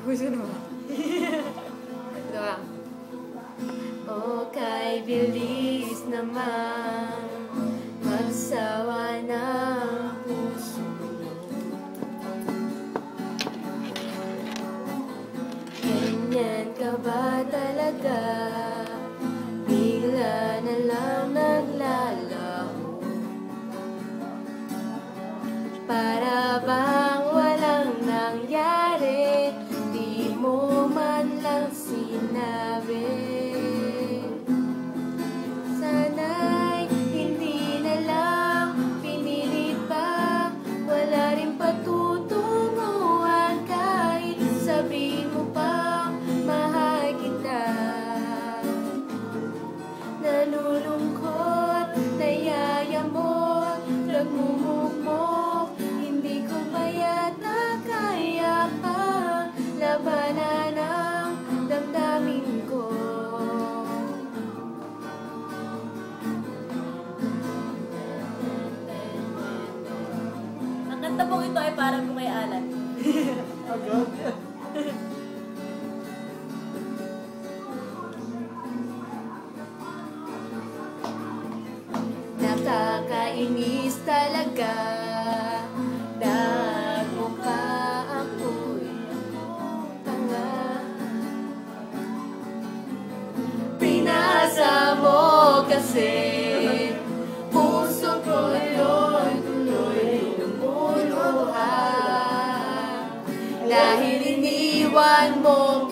Gusto mo ba? Ito lang. O kay bilis naman magsawa ng puso. Ganyan ka ba talaga? Bigla na lang naglalaho. Para bang walang nangyari, di mo man lang sinabi. Sana'y hindi na lang pinilit pa, wala rin patutunguhan kahit sabihin mo pang mahal kita. Nalulungkot, nayayamot, nagmumukmok, hindi ko pa yata kaya pa labanan ang damdamin ko. Ang kanta pong ito ay parang kung may alat. Agad. Nakakainis talaga, nagmukha ako'y tanga. Pinasa mo kasi puso ko tuloy lumuluha dahil iniwan mo